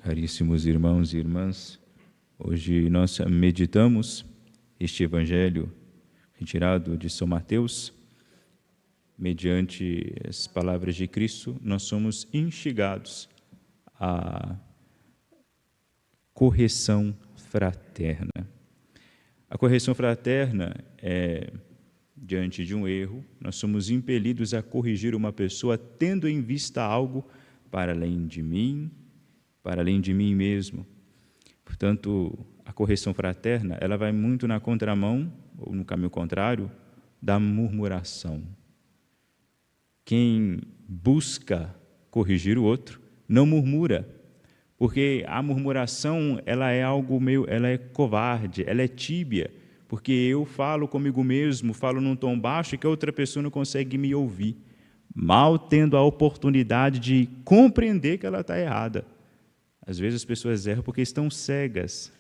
Caríssimos irmãos e irmãs, hoje nós meditamos este Evangelho retirado de São Mateus. Mediante as palavras de Cristo, nós somos instigados à correção fraterna. A correção fraterna é, diante de um erro, nós somos impelidos a corrigir uma pessoa tendo em vista algo para além de mim mesmo. Portanto, a correção fraterna, ela vai muito na contramão, ou no caminho contrário, da murmuração. Quem busca corrigir o outro não murmura, porque a murmuração ela é covarde, ela é tíbia, porque eu falo comigo mesmo, falo num tom baixo que a outra pessoa não consegue me ouvir, mal tendo a oportunidade de compreender que ela está errada. Às vezes as pessoas erram porque estão cegas.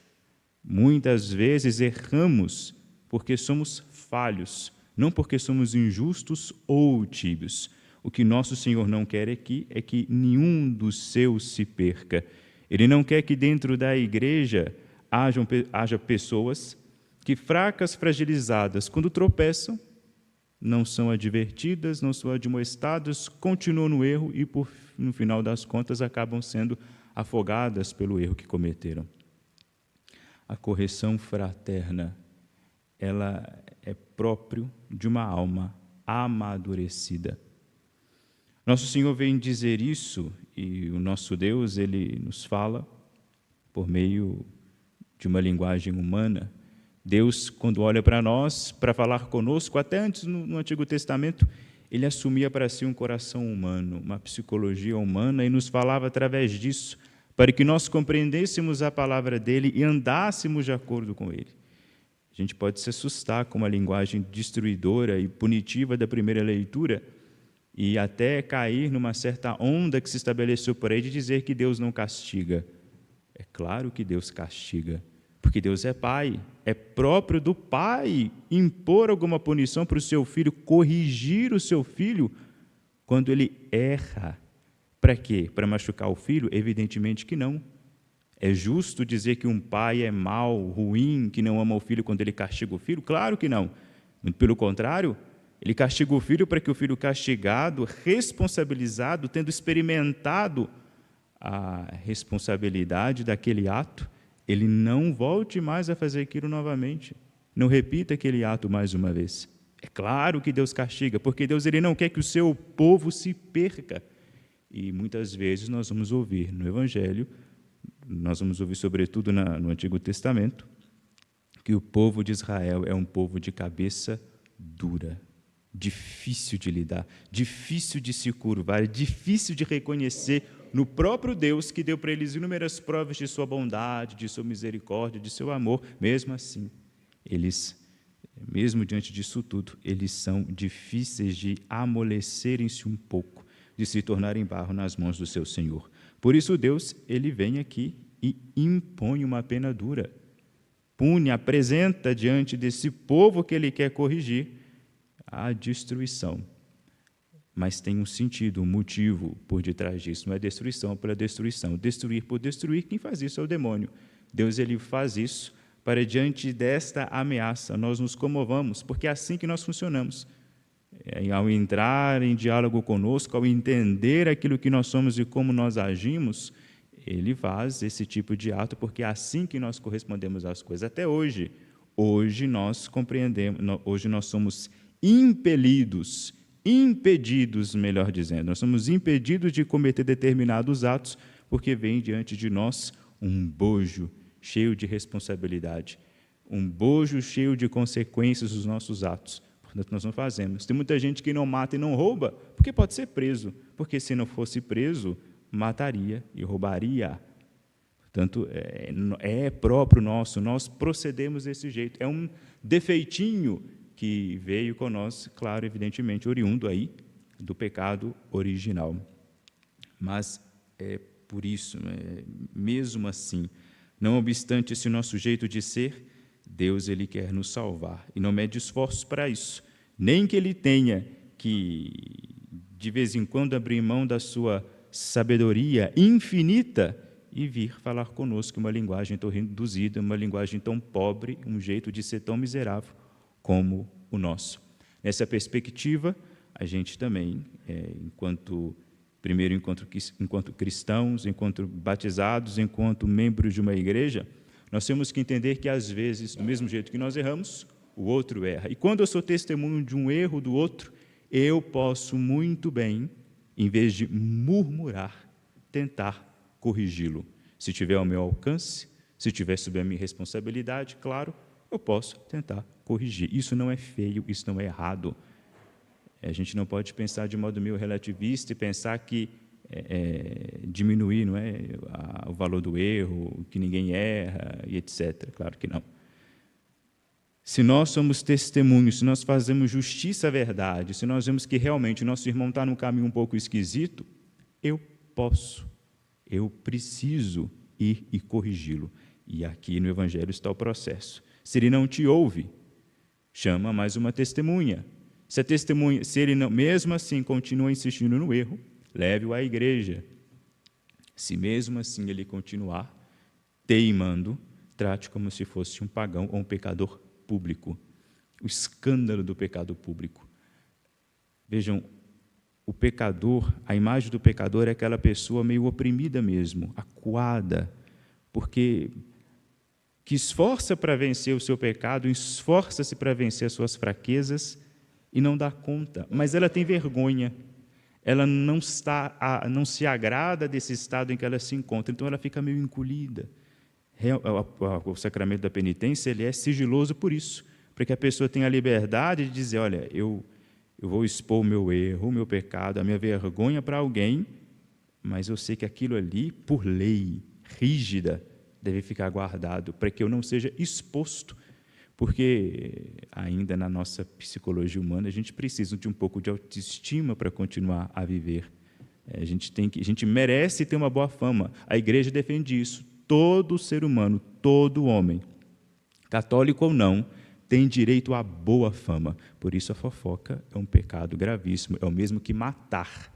Muitas vezes erramos porque somos falhos, não porque somos injustos ou tíbios. O que nosso Senhor não quer aqui é que nenhum dos seus se perca. Ele não quer que dentro da igreja haja pessoas que, fracas, fragilizadas, quando tropeçam, não são advertidas, não são admoestadas, continuam no erro e, no final das contas, acabam sendo afogadas pelo erro que cometeram. A correção fraterna, ela é próprio de uma alma amadurecida. Nosso Senhor vem dizer isso, e o nosso Deus, Ele nos fala por meio de uma linguagem humana. Deus, quando olha para nós, para falar conosco, até antes no Antigo Testamento, Ele assumia para si um coração humano, uma psicologia humana, e nos falava através disso, para que nós compreendêssemos a palavra dEle e andássemos de acordo com Ele. A gente pode se assustar com uma linguagem destruidora e punitiva da primeira leitura e até cair numa certa onda que se estabeleceu por aí de dizer que Deus não castiga. É claro que Deus castiga, porque Deus é Pai. É próprio do Pai impor alguma punição para o seu filho, corrigir o seu filho quando ele erra. Para quê? Para machucar o filho? Evidentemente que não. É justo dizer que um pai é mau, ruim, que não ama o filho quando ele castiga o filho? Claro que não. Muito pelo contrário, ele castiga o filho para que o filho castigado, responsabilizado, tendo experimentado a responsabilidade daquele ato, ele não volte mais a fazer aquilo novamente. Não repita aquele ato mais uma vez. É claro que Deus castiga, porque Deus ele não quer que o seu povo se perca. E muitas vezes nós vamos ouvir no Evangelho, nós vamos ouvir sobretudo no Antigo Testamento, que o povo de Israel é um povo de cabeça dura, difícil de lidar, difícil de se curvar, difícil de reconhecer no próprio Deus que deu para eles inúmeras provas de sua bondade, de sua misericórdia, de seu amor. Mesmo assim, eles, mesmo diante disso tudo, eles são difíceis de amolecerem-se um pouco, de se tornarem barro nas mãos do seu Senhor. Por isso Deus, ele vem aqui e impõe uma pena dura. Pune, apresenta diante desse povo que ele quer corrigir a destruição. Mas tem um sentido, um motivo por detrás disso. Não é destruição pela destruição. Destruir por destruir, quem faz isso é o demônio. Deus ele faz isso para, diante desta ameaça, nós nos comovamos, porque é assim que nós funcionamos. Ao entrar em diálogo conosco, ao entender aquilo que nós somos e como nós agimos, ele faz esse tipo de ato, porque é assim que nós correspondemos às coisas. Até hoje, nós compreendemos, hoje nós somos impedidos, melhor dizendo, nós somos impedidos de cometer determinados atos, porque vem diante de nós um bojo cheio de responsabilidade, um bojo cheio de consequências dos nossos atos. Portanto, nós não fazemos. Tem muita gente que não mata e não rouba, porque pode ser preso, porque se não fosse preso, mataria e roubaria. Portanto, é próprio nosso, nós procedemos desse jeito. É um defeitinho que veio com nós, claro, evidentemente, oriundo aí do pecado original. Mas é por isso, mesmo assim, não obstante esse nosso jeito de ser, Deus ele quer nos salvar e não mede esforços para isso, nem que ele tenha que, de vez em quando, abrir mão da sua sabedoria infinita e vir falar conosco uma linguagem tão reduzida, uma linguagem tão pobre, um jeito de ser tão miserável como o nosso. Nessa perspectiva, a gente também, enquanto cristãos, enquanto batizados, enquanto membros de uma igreja, nós temos que entender que, às vezes, do mesmo jeito que nós erramos, o outro erra. E quando eu sou testemunho de um erro do outro, eu posso muito bem, em vez de murmurar, tentar corrigi-lo. Se tiver ao meu alcance, se tiver sob a minha responsabilidade, claro, eu posso tentar corrigir. Isso não é feio, isso não é errado. A gente não pode pensar de modo meio relativista e pensar que diminuir, não é, o valor do erro, que ninguém erra, e etc. Claro que não. Se nós somos testemunhos, se nós fazemos justiça à verdade, se nós vemos que realmente o nosso irmão está num caminho um pouco esquisito, eu preciso ir e corrigi-lo. E aqui no Evangelho está o processo. Se ele não te ouve, chama mais uma testemunha. Se a testemunha, se ele não, mesmo assim continua insistindo no erro, leve-o à igreja. Se mesmo assim ele continuar teimando, trate como se fosse um pagão ou um pecador público. O escândalo do pecado público. Vejam, o pecador, a imagem do pecador é aquela pessoa meio oprimida mesmo, acuada, porque que esforça para vencer o seu pecado, esforça-se para vencer as suas fraquezas e não dá conta, mas ela tem vergonha, ela não se agrada desse estado em que ela se encontra, então ela fica meio encolhida. O sacramento da penitência ele é sigiloso por isso, para que a pessoa tenha a liberdade de dizer, olha, eu vou expor o meu erro, o meu pecado, a minha vergonha para alguém, mas eu sei que aquilo ali, por lei rígida, deve ficar guardado, para que eu não seja exposto, porque ainda na nossa psicologia humana a gente precisa de um pouco de autoestima para continuar a viver. A gente merece ter uma boa fama. A igreja defende isso. Todo ser humano, todo homem, católico ou não, tem direito à boa fama. Por isso a fofoca é um pecado gravíssimo, é o mesmo que matar.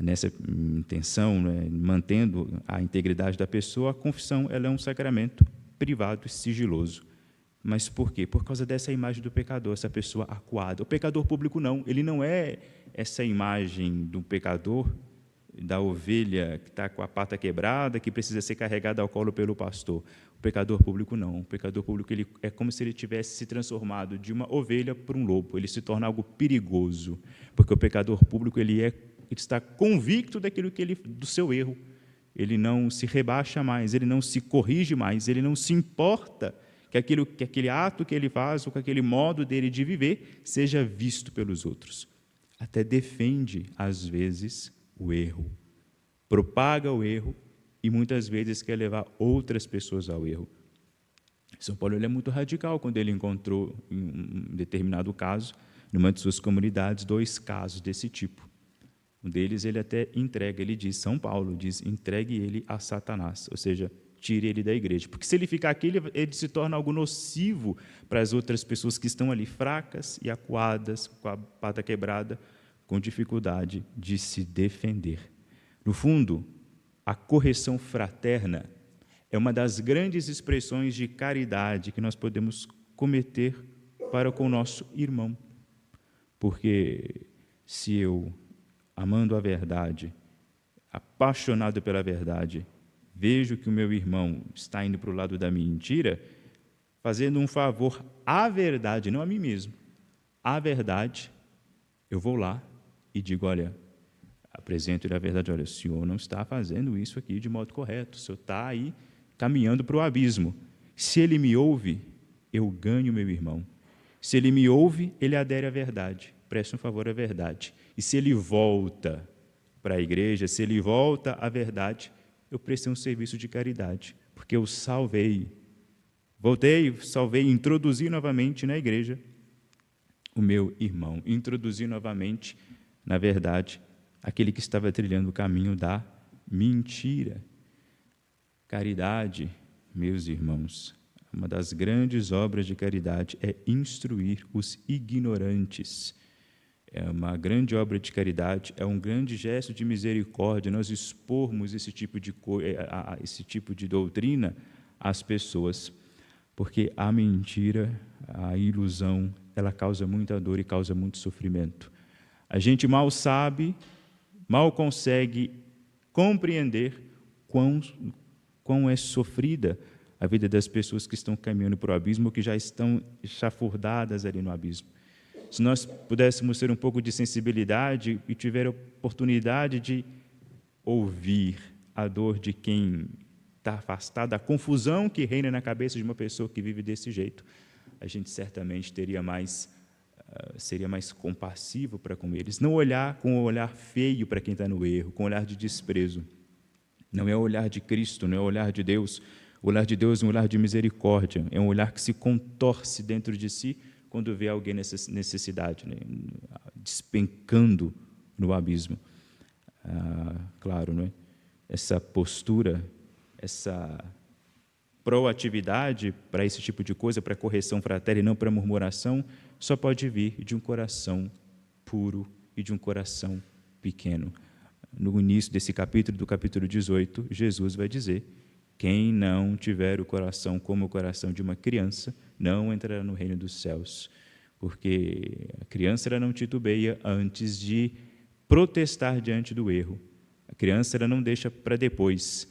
Nessa intenção, né, mantendo a integridade da pessoa, a confissão ela é um sacramento privado e sigiloso. Mas por quê? Por causa dessa imagem do pecador, essa pessoa acuada. O pecador público não, ele não é essa imagem do pecador, da ovelha que está com a pata quebrada, que precisa ser carregada ao colo pelo pastor. O pecador público não. O pecador público ele é como se ele tivesse se transformado de uma ovelha para um lobo. Ele se torna algo perigoso, porque o pecador público ele está convicto do seu erro. Ele não se rebaixa mais, ele não se corrige mais, ele não se importa que aquele ato que ele faz ou que aquele modo dele de viver seja visto pelos outros. Até defende, às vezes, o erro, propaga o erro e muitas vezes quer levar outras pessoas ao erro. São Paulo ele é muito radical quando ele encontrou, em um determinado caso, numa de suas comunidades, 2 casos desse tipo. Um deles ele até entrega, ele diz, São Paulo diz, entregue ele a Satanás, ou seja, tire ele da igreja. Porque se ele ficar aqui, ele se torna algo nocivo para as outras pessoas que estão ali fracas e acuadas, com a pata quebrada, com dificuldade de se defender. No fundo, a correção fraterna é uma das grandes expressões de caridade que nós podemos cometer para com o nosso irmão. Porque se eu, amando a verdade, apaixonado pela verdade, vejo que o meu irmão está indo para o lado da mentira, fazendo um favor à verdade, não a mim mesmo, à verdade, eu vou lá e digo, olha, apresento-lhe a verdade, olha, o senhor não está fazendo isso aqui de modo correto, o senhor está aí caminhando para o abismo. Se ele me ouve, eu ganho meu irmão. Se ele me ouve, ele adere à verdade, preste um favor à verdade. E se ele volta para a igreja, se ele volta à verdade, eu prestei um serviço de caridade, porque eu salvei, salvei, introduzi novamente na igreja o meu irmão, introduzi novamente, na verdade, aquele que estava trilhando o caminho da mentira. Caridade, meus irmãos, uma das grandes obras de caridade é instruir os ignorantes. É uma grande obra de caridade, é um grande gesto de misericórdia nós expormos esse tipo de doutrina às pessoas, porque a mentira, a ilusão, ela causa muita dor e causa muito sofrimento. A gente mal sabe, mal consegue compreender quão é sofrida a vida das pessoas que estão caminhando para o abismo ou que já estão chafurdadas ali no abismo. Se nós pudéssemos ter um pouco de sensibilidade e tiver a oportunidade de ouvir a dor de quem está afastado, a confusão que reina na cabeça de uma pessoa que vive desse jeito, a gente certamente seria mais compassivo para com eles. Não olhar com um olhar feio para quem está no erro, com um olhar de desprezo. Não é o olhar de Cristo, não é o olhar de Deus. O olhar de Deus é um olhar de misericórdia, é um olhar que se contorce dentro de si quando vê alguém nessa necessidade, né, despencando no abismo. Claro, não é? Essa postura, essa proatividade para esse tipo de coisa, para correção fraterna e não para murmuração, só pode vir de um coração puro e de um coração pequeno. No início desse capítulo, do capítulo 18, Jesus vai dizer: quem não tiver o coração como o coração de uma criança, não entrará no reino dos céus. Porque a criança ela não titubeia antes de protestar diante do erro. A criança ela não deixa para depois.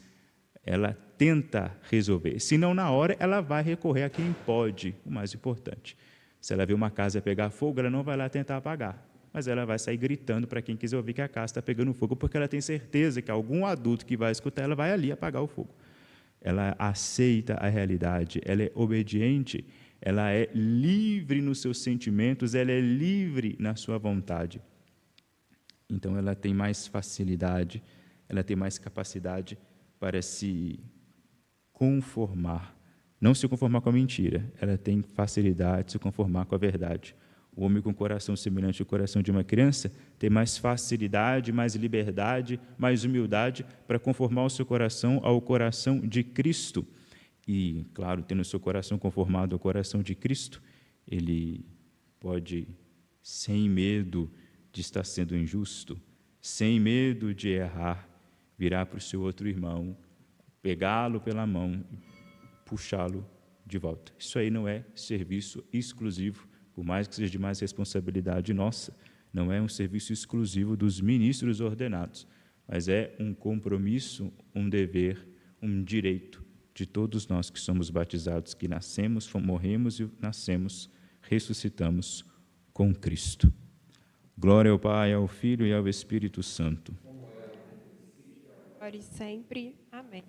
Ela tenta resolver. Se não na hora, ela vai recorrer a quem pode, o mais importante. Se ela vê uma casa pegar fogo, ela não vai lá tentar apagar, mas ela vai sair gritando para quem quiser ouvir que a casa está pegando fogo, porque ela tem certeza que algum adulto que vai escutar, ela vai ali apagar o fogo. Ela aceita a realidade, ela é obediente, ela é livre nos seus sentimentos, ela é livre na sua vontade. Então, ela tem mais facilidade, ela tem mais capacidade para se conformar. Não se conformar com a mentira, ela tem facilidade de se conformar com a verdade. O homem com coração semelhante ao coração de uma criança tem mais facilidade, mais liberdade, mais humildade para conformar o seu coração ao coração de Cristo. E, claro, tendo o seu coração conformado ao coração de Cristo, ele pode, sem medo de estar sendo injusto, sem medo de errar, virar para o seu outro irmão, pegá-lo pela mão e puxá-lo de volta. Isso aí não é serviço exclusivo, por mais que seja de mais responsabilidade nossa, não é um serviço exclusivo dos ministros ordenados, mas é um compromisso, um dever, um direito de todos nós que somos batizados, que nascemos, morremos e nascemos, ressuscitamos com Cristo. Glória ao Pai, ao Filho e ao Espírito Santo. Agora e sempre. Amém.